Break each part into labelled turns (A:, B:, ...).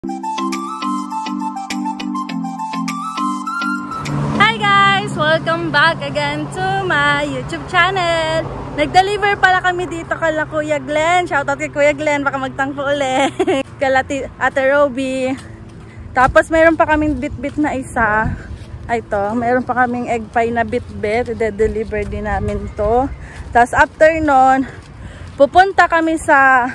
A: Hi guys! Welcome back again to my YouTube channel. Nag-deliver pala kami dito kala Kuya Glenn. Shoutout kay Kuya Glenn, baka magtangpo ulit. Kala Ate Roby. Tapos mayroon pa kaming bit-bit na isa. Ito, mayroon pa kaming egg pie na bit-bit. I-deliver din namin to. Tapos after nun, pupunta kami sa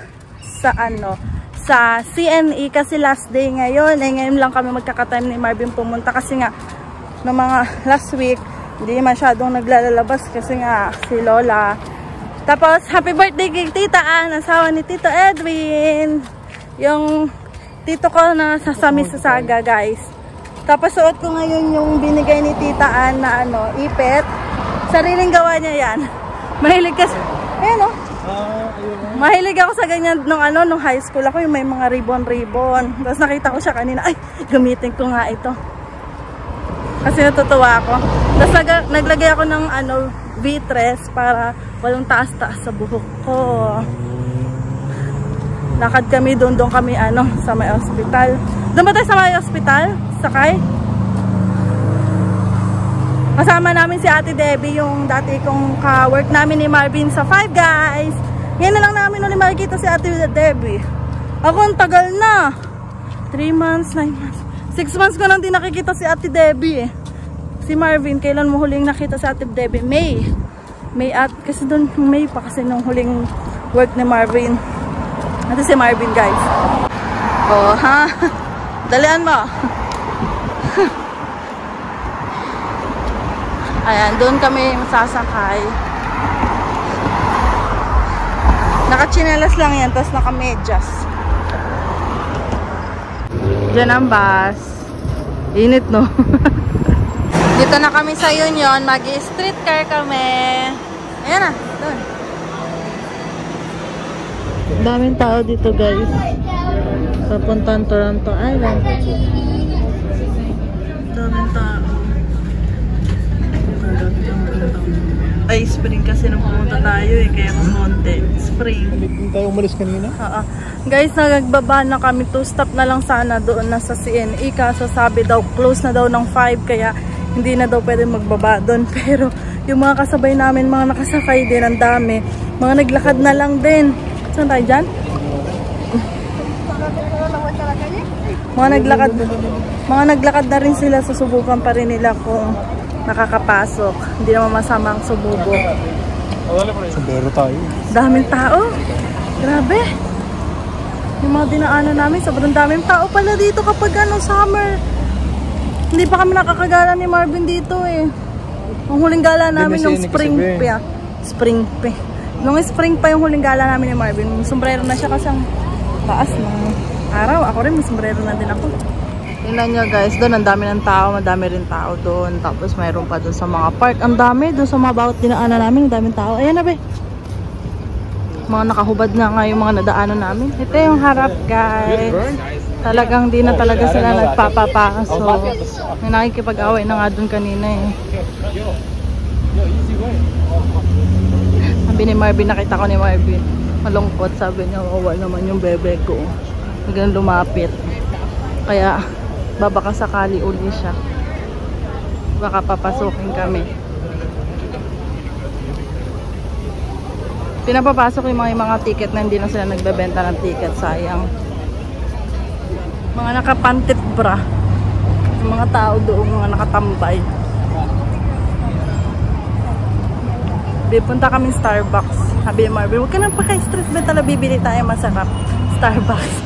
A: CNE kasi last day ngayon. Ngayon lang kami magkaka-time ni Marvin pumunta kasi nga no mga last week hindi masyadong naglalabas kasi nga si Lola. Tapos happy birthday kay Tita Ann, asawa ni Tito Edwin, yung tito ko na sa Mississauga guys. Tapos suot ko ngayon yung binigay ni Tita Ann na ipit. Sariling gawa niya yan. Mahilig kasi mahilig ako sa ganyan nung high school ako, yung may mga ribbon. Tapos nakita ko siya kanina, ay gamitin ko nga ito. Kasi natutuwa ako. Tapos naglagay ako ng V-dress para walang taas-taas sa buhok ko. Lakad kami doon kami sa may hospital. Doon ba tayo sa may hospital? Sakay? Kasama namin si Ate Debbie, yung dati kong ka-work namin ni Marvin sa Five Guys. Ngayon na lang namin ulit makikita si Ate Debbie. Ako ang tagal na. 3 months, 9 months. 6 months ko nang di nakikita si Ate Debbie. Si Marvin, kailan mo huling nakita si Ate Debbie? May kasi doon May pa kasi nung huling work ni Marvin. Ito si Marvin guys. Oh ha. Dalian mo. Ayan, doon kami masasakay. Naka-chinelas lang yan, tapos naka-medyas. Diyan ang bus. Init, no? Dito na kami sa Union. Mag-streetcar kami. Ayan na, doon. Daming tao dito, guys. Papuntang Toronto Island. Daming tao. Ay, spring kasi nung pumunta tayo kaya konti. Spring.
B: Hindi tayo umalis kanina?
A: Guys, nagbaba na kami. 2 stop na lang sana doon na sa CNE. Kaso sabi daw, close na daw ng 5. Kaya hindi na daw pwede magbaba doon. Pero yung mga kasabay namin, mga nakasakay din, ang dami. Mga naglakad na lang din. Saan tayo dyan? Mga naglakad na rin sila. Susubukan pa rin nila kung nakakapasok. Hindi naman masamang sububok.
B: Sombrero tayo.
A: Daming tao. Grabe. Yung mga dinaanan namin, sobrang daming tao pala dito kapag summer. Hindi pa kami nakakagala ni Marvin dito eh. Ang huling gala namin nung spring pa. Nung spring pa yung huling gala namin ni Marvin. Sombrero na siya kasi ang taas ng araw. Ako rin, may sombrero na din ako. Tingnan nyo guys, doon ang dami ng tao, madami rin tao doon. Tapos mayroon pa doon sa mga park. Ang dami, doon sa mga bawat dinaanan namin, ang daming tao. Ayan na be. Mga nakahubad na nga yung mga nadaanan namin. Ito yung harap guys. Talagang di na talaga sila nagpapapasok. May nakikipag-away na nga doon kanina eh. Sabi ni Marvin, nakita ko ni Marvin. Malungkot, sabi niya, wawa naman yung bebe ko. Hanggang lumapit. Kaya babaka sakali uli siya. Baka papasukin kami. Pinapapasok yung mga ticket na hindi na sila nagbebenta ng ticket. Sayang. Mga nakapantit bra. Yung mga tao doon, mga nakatambay. Punta kami Starbucks. Sabi ni Marvin, huwag ka nang paka-stress. Betala bibili tayo masarap. Starbucks.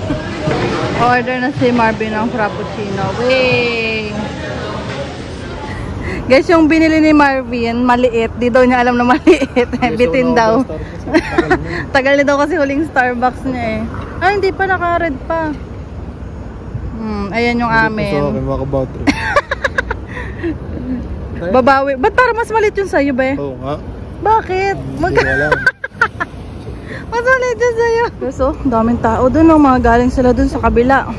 A: Order na si Marvin ng frappuccino. Wey! Guys, yung binili ni Marvin, maliit. Di daw niya alam na maliit. Bitin daw. Tagal na daw kasi huling Starbucks niya eh. Ay, hindi pa. Naka-red pa. Ayan yung amin. Babawi. Ba't para mas maliit yun sa'yo, be?
B: Oo nga.
A: Bakit? Mas maliit yun sa'yo. So, daming tao dun. Mga galing sila dun sa kabila.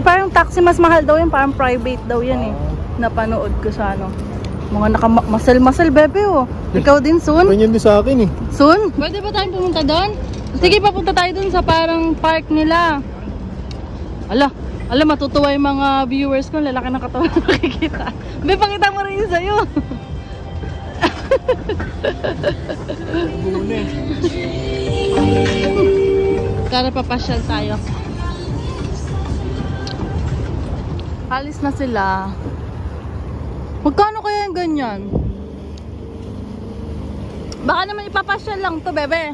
A: Parang taxi, mas mahal daw yan. Parang private daw yan eh. Napanood ko sa mga nakamasal-masal, bebe oh. Ikaw din, soon?
B: Ganyan din sa akin eh.
A: Soon? Pwede ba tayong pumunta doon? Sige, papunta tayo dun sa parang park nila. Ala, Alam, matutuwa yung mga viewers ko. Lalaki ng katawan na nakikita. Be, pakita mo rin yun sa'yo. Tara, papasyal tayo. Alis na sila. Magkano kaya yung ganyan? Baka naman ipapasyal lang to, bebe.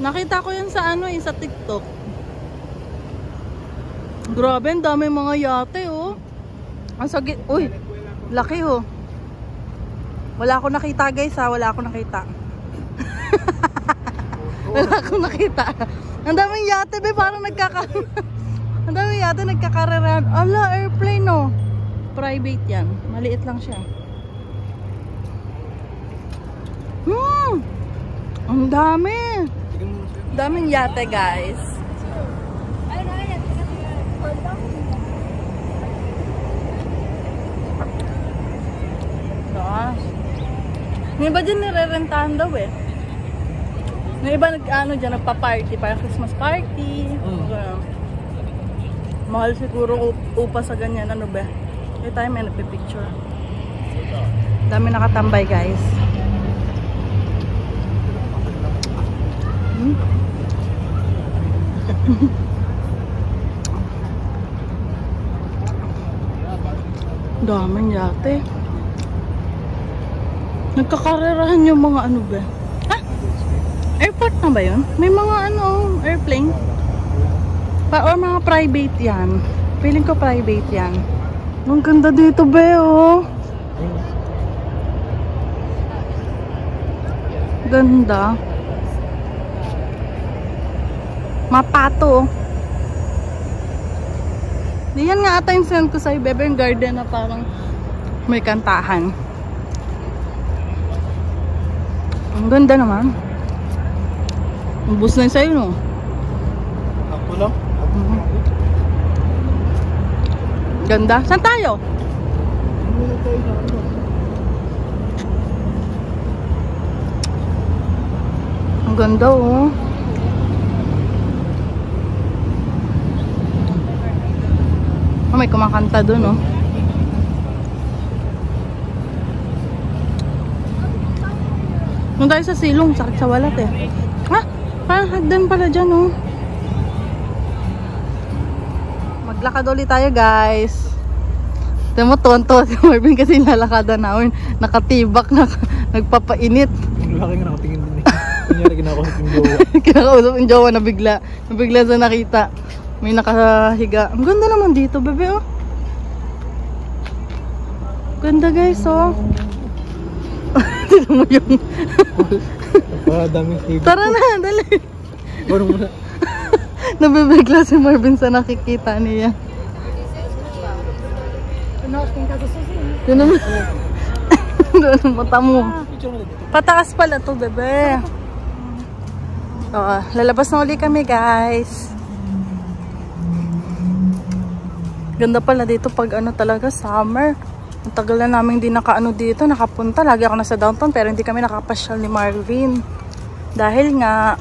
A: Nakita ko yun sa ano sa TikTok. Grabe, ang dami mga yate, oh. Ang sagit. Uy, laki, oh. Wala akong nakita, guys, ha. Wala akong nakita. Wala akong nakita. Ang daming yate, be. Parang ang daming yate, nagkakareran. Ala, airplane, oh. Private yan. Maliit lang siya. Ang dami. Daming yate, guys. May iba dyan nire-rentahan daw eh. May iba dyan, nagpa-party, parang Christmas party. Mahal siguro upa sa ganyan, ano ba? May tayo may nagpipicture. Dami nakatambay, guys. Daming yate. Nagkakarerahan yung mga ano ba? Ah? Airport na ba yun? May mga ano, airplane? Or mga private yan. Feeling ko private yan. Ang ganda dito ba, oh. Ganda. Mapato. Diyan nga ata yung send ko sa'yo, bebe, yung garden na parang may kantahan. Ang ganda naman. Ubus na yun sa'yo, no?
B: Ako lang?
A: Ganda. Saan tayo? Ang ganda, oh. Oh, may kumakanta dun, oh. Nung tayo sa silong, sakit sa walat, eh. Ah, parang hagdan pala dyan, oh. Maglakad ulit tayo, guys. Ito mo, tonto. Si Marvin kasi lalakada namin. Nakatibak, nagpapainit.
B: Yung laki nga nakatingin din, eh. Kunyari kinakausap yung jowa.
A: Kinakausap yung jowa na bigla. Nabigla sa nakita. May nakahiga. Ang ganda naman dito, bebe, oh. Ganda, guys, oh. Dito mo yung...
B: daming higo.
A: Tara na, dali.
B: Parang muna.
A: Nabibigla si Marvin sa nakikita niya. Yun naman. Doon ang mata mo. Pataas pala to, bebe. Oo, lalabas na uli kami, guys. Ganda pala dito pag ano talaga, summer. Ang tagal na namin hindi nakaano dito, nakapunta. Lagi ako nasa downtown pero hindi kami nakapasyal ni Marvin. Dahil nga,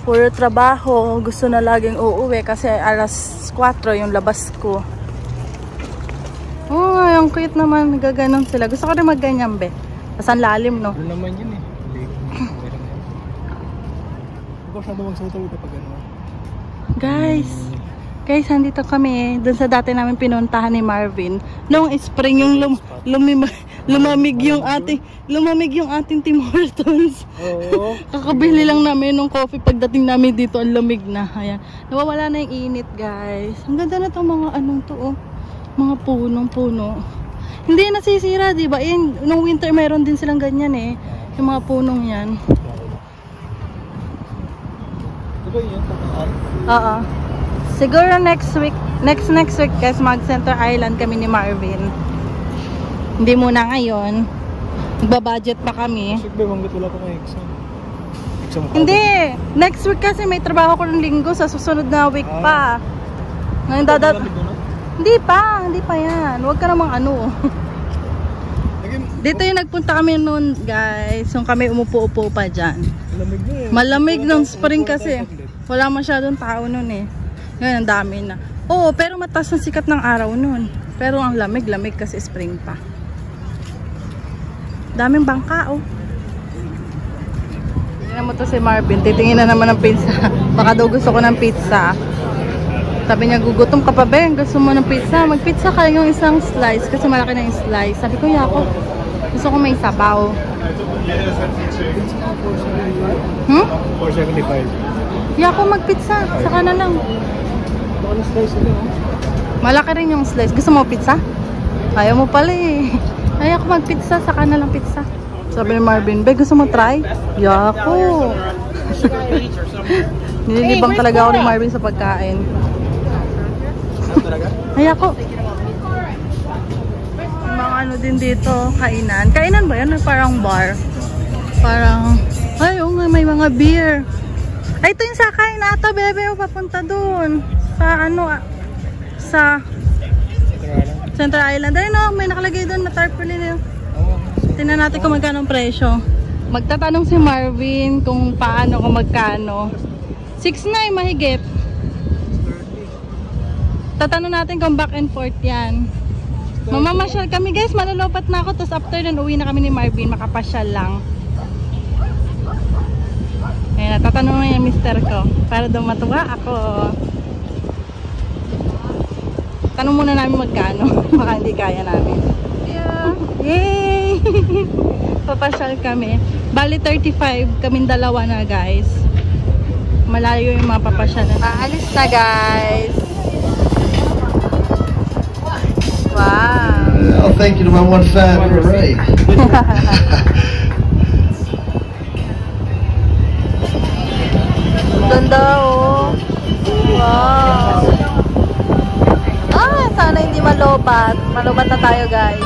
A: puro trabaho, gusto na laging uuwi kasi alas 4 yung labas ko. Oh, yung cute naman, gaganon sila. Gusto ko rin magganyan, be. Pasan lalim, no?
B: Ano naman yun, eh. Huwag siya naman sa ito pag ano.
A: Guys, nandito kami doon sa dati namin pinuntahan ni Marvin. Noong spring yung lumamig yung ating Tim Hortons. Oo. Kakabili lang namin ng coffee pagdating namin dito, ang lamig na. Ayan. Nawawala na yung init, guys. Ang ganda na itong mga anong to, oh. Mga punong-puno. Hindi nasisira, di ba? Nung winter meron din silang ganyan, eh. Yung mga punong yan.
B: Diba yun?
A: Oo. Siguro next week guys, mag-Center Island kami ni Marvin. Hindi muna ngayon. Magbabudget pa kami.
B: Next week ba, hanggat wala pa kayo exam?
A: Hindi. Next week kasi may trabaho ko ng linggo sa susunod na week pa. Ngayon Hindi pa yan. Huwag ka namang ano. Dito yung nagpunta kami noon, guys. Yung kami umupo-upo pa dyan.
B: Malamig na eh.
A: Malamig ng spring kasi. Wala masyadong tao nun eh. Ngayon, ang dami na. Oo, pero mataas ang sikat ng araw nun. Pero ang lamig-lamig kasi spring pa. Daming bangka, oh. Tingnan mo to si Marvin. Titingin na naman ng pizza. Baka daw gusto ko ng pizza. Sabi niya, gugutom ka pa ba? Gusto mo ng pizza? Mag-pizza ka yung isang slice. Kasi malaki na yung slice. Sabi ko, Yako, gusto ko may sabaw.
B: 475.
A: Yako, mag-pizza. Saka na lang. Malaki rin yung slice. Gusto mo pizza? Ayaw mo pala eh. Ay, ako mag-pizza. Saka na lang pizza. Sabi ni Marvin, Be, gusto mo try? Yako. Nililibang talaga ako ni Marvin sa pagkain. Ay, ako. Mga ano din dito, kainan. Kainan ba yan? Parang bar. Parang, ay, oh, may mga beer. Ay, ito yung sakay na ata, bebe. Papunta dun. Sa ano, sa Central Island. Ayun, no, may nakalagay dun na tarpaulin. Tingnan natin kung magkano ang presyo. Magtatanong si Marvin kung paano, kung magkano. 6.9 mahigit. Tatanong natin kung back and forth yan. Mamamasyal kami guys, malalopat na ako. Tapos after nun, uwi na kami ni Marvin. Makapasyal lang. Ayan, tatanong na yung mister ko. Para daw matuwa ako. Tanong muna namin magkano. Baka hindi kaya namin. Yeah. Yay! Papasyal kami. Bali 35, kaming dalawa na guys. Malayo yung mga papasyal na. Aalis na guys. Wow.
C: Oh, thank you to my one fan. All right.
A: Ganda oh. Wow. Ah, sana hindi malobat. Malobat na tayo guys.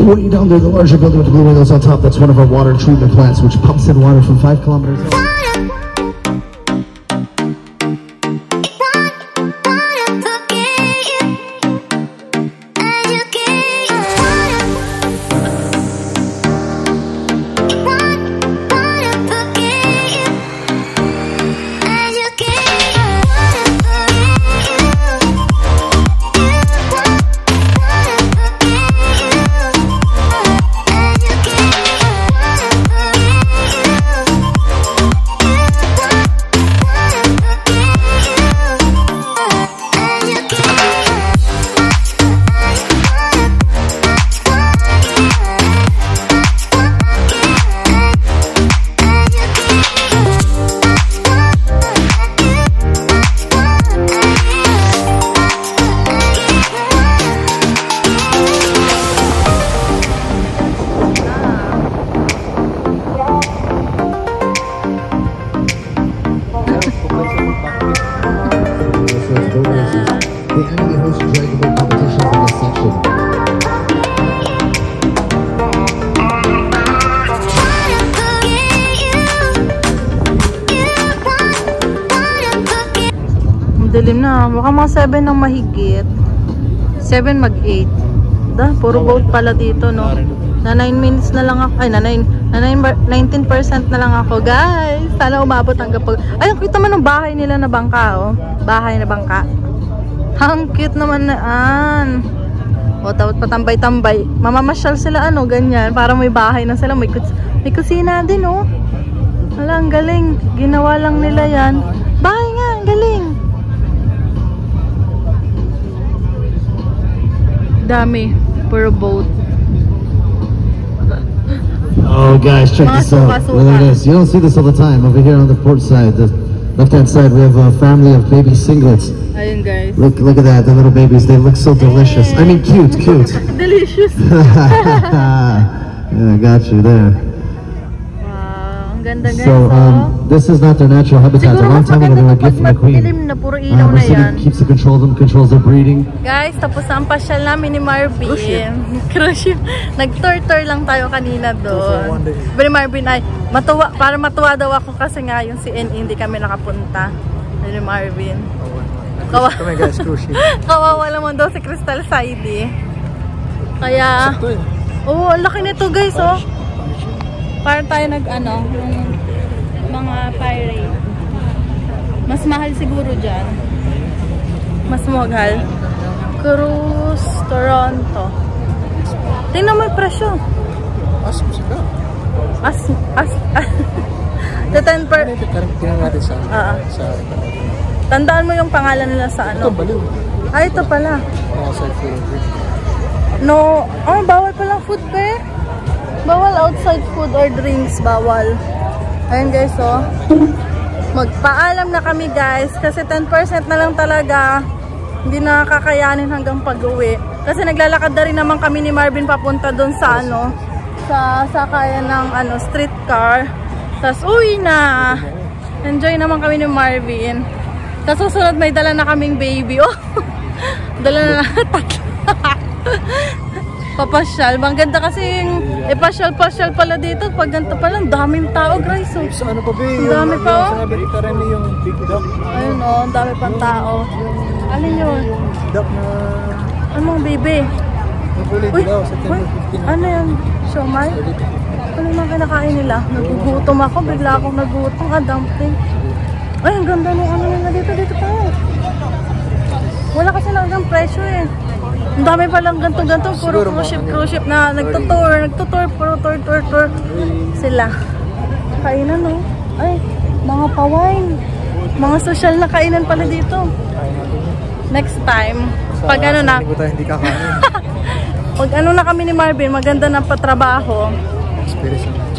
C: Way down there, the larger building with the blue windows on top, that's one of our water treatment plants, which pumps in water from 5 kilometers away. They annually host Dragon Boat competitions in this section.
A: Dilim na. Mukhang mga 7 ng mahigit. 7 mag 8. Puro boat pala dito, no? Na 9 minutes na lang ako. Ay, na 19% na lang ako, guys. Sana umabot hanggang pag... Ay, ang cute naman ng bahay nila na bangka, oh. Bahay na bangka. Ang cute naman na. O, dapat patambay-tambay. Mamamasyal sila, ano, ganyan. Para may bahay na sila. May kusina din, oh. Wala, ang galing. Ginawa lang nila yan. Bahay nga, ang galing. Dami. Puro boat.
C: Oh, guys, check this out. Look at this. You don't see this all the time. Over here on the port side, the left-hand side, we have a family of baby singlets.
A: Ayun, guys.
C: Look at that. The little babies. They look so delicious. I mean, cute.
A: Delicious.
C: Yeah, I got you there.
A: Wow, ang ganda, guys.
C: So, this is not their natural habitat. A long time ago, they were a gift from the queen.
A: Na puro ilaw na yan.
C: Keeps the control of them, controls their breeding.
A: Guys, tapos na ang pasyal namin ni Marvin. Cruise ship. Nag-tour lang tayo kanina doon. Pero Marvin ay matuwa, para matuwa daw ako kasi nga yung si N hindi kami nakapunta. Ni Marvin.
B: Kami guys, cruise ship.
A: Kawawa naman daw si Crystal Saidi. Kaya, oh, ang laki nito guys, oh. Para tayo nag-ano, mga pirate. Mas mahal siguro dyan. Mas mahal. Cruise Toronto. Tingnan mo yung presyo. The 10 per...
B: Tingnan natin sa...
A: Tandaan mo yung pangalan nila sa ano.
B: Ito, baliw.
A: Ay, ito pala.
B: Outside food or drink.
A: No, bawal palang food pe. Bawal outside food or drinks, bawal. Ayun guys, oh. Magpaalam na kami guys kasi 10% na lang talaga. Hindi nakakayanin hanggang pag-uwi. Kasi naglalakad na rin naman kami ni Marvin papunta doon sa ano, sa sakayan ng ano, streetcar. Tapos uwi na. Enjoy naman kami ni Marvin. Tapos susunod may dala na kaming baby. Oh. Dala na tatlo. Papasyal. Bang ganda kasi pasyal-pasyal pala dito. Pag ganito pala, daming tao, guys. So,
B: Sa ano pa ba
A: ang dami pa, oh.
B: Sa Amerika rin yung big duck.
A: Ayun, oh. Ang dami pang tao. Alin yun?
B: Duck na...
A: Anong baby?
B: Nagulit daw sa 10-15.
A: Ano yan? Siomay? Ano yung kinakain nila? Nagugutom ako. Bigla akong nagutom. Dumpling. Ay, ang ganda nung ano nila dito. Dito pa. Wala kasi lang presyo eh. Ang dami palang ganto-ganto. Puro cruise ship na nagtutour. Puro tour. Sila. Kainan, no? Ay, mga pa-wine. Mga social na kainan pala dito. Next time. Pag ano na.
B: Hindi kakain.
A: Pag ano na kami ni Marvin, maganda na patrabaho.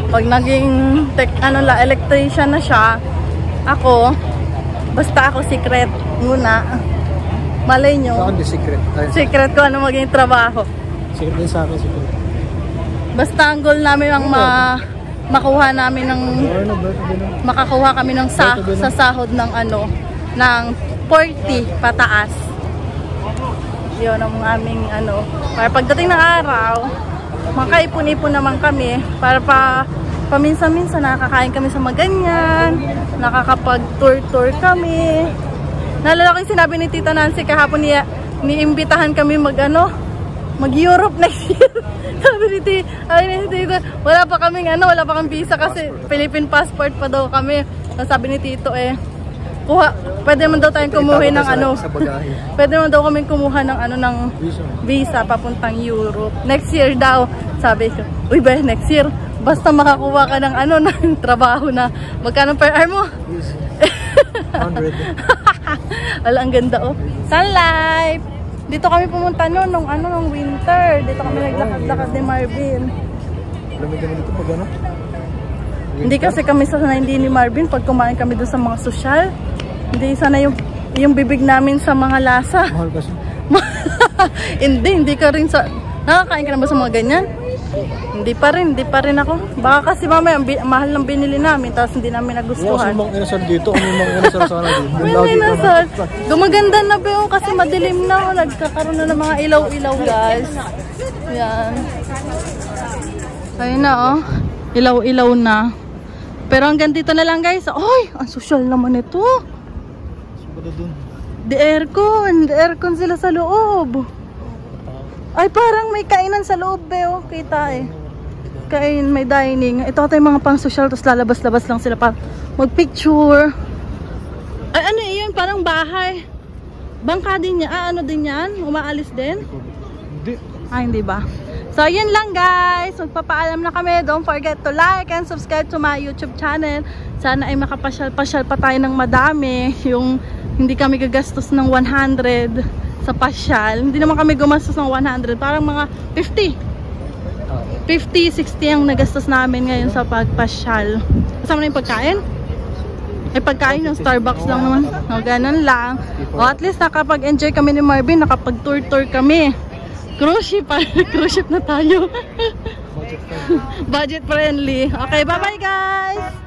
A: Pag naging electrician na siya, basta ako secret muna. Malay nyo.
B: Ako hindi secret.
A: Secret ko ano maging trabaho.
B: Secret din sa akin, secret.
A: Basta ang goal namin ang makuha namin ng makakuha kami ng sa sahod ng ano, ng 40 pataas. Yun ang aming ano. Para pagdating ng araw, makaipon-ipon naman kami para paminsan-minsan nakakain kami sa maganyan, nakakapag-tour kami. Naalala ko yung sinabi ni Tita Nancy kahapon niimbitahan kami mag-Europe next year. Sabi ni Tita, wala pa kaming visa kasi Philippine passport pa daw kami. Sabi ni Tito pwede man daw tayong kumuha ng pwede man daw kaming kumuha ng visa papuntang Europe. Next year daw, sabi ko. Uy ba, next year, basta makakuha ka ng ng trabaho na magkano per hour mo?
B: 100.
A: Wala, ang ganda oh. Sun Life! Dito kami pumunta nung winter. Dito kami naglakad-lakad ni Marvin.
B: Lamig kami dito pag ano?
A: Hindi kasi kami sanay ni Marvin pag kumain kami doon sa mga sosyal. Hindi sana yung bibig namin sa mga lasa.
B: Mahal kasi.
A: Hindi ka rin sa... Nakakain ka na ba sa mga ganyan? Hindi pa rin ako. Baka kasi mamaya mahal ng binili namin tapos hindi namin nagustuhan.
B: Wala kasi inasal dito. Kung may inasal sana dito.
A: May inasal. Gumaganda na ba yun kasi madilim na. Nagkakaroon na ng mga ilaw-ilaw guys. Yan. Ayun na oh. Ilaw-ilaw na. Pero hanggang dito na lang guys. Ay, ang social naman ito. The aircon sila sa loob. Ay, parang may kainan sa loob, oh. Kita eh. kain, may dining. Ito yung mga pang social, tapos lalabas-labas lang sila para mag-picture. Ay, ano yun? Parang bahay. Bangka din niya. Ano din yan? Umaalis din?
B: Hindi.
A: Hindi ba? So, yun lang guys. Magpapaalam na kami. Don't forget to like and subscribe to my YouTube channel. Sana ay makapasyal-pasyal pa tayo ng madami. Yung hindi kami gagastos ng 100 sa pasyal. Hindi naman kami gumastos ng 100. Parang mga 50, 60 ang nagastos namin ngayon sa pagpasyal. Kasama na yung pagkain? Ay, pagkain yung Starbucks lang naman. O, ganun lang. O, at least nakapag-enjoy kami ni Marvin. Nakapag-tour-tour kami. Cruise ship. Cruise ship na tayo. Budget friendly. Okay, bye-bye guys!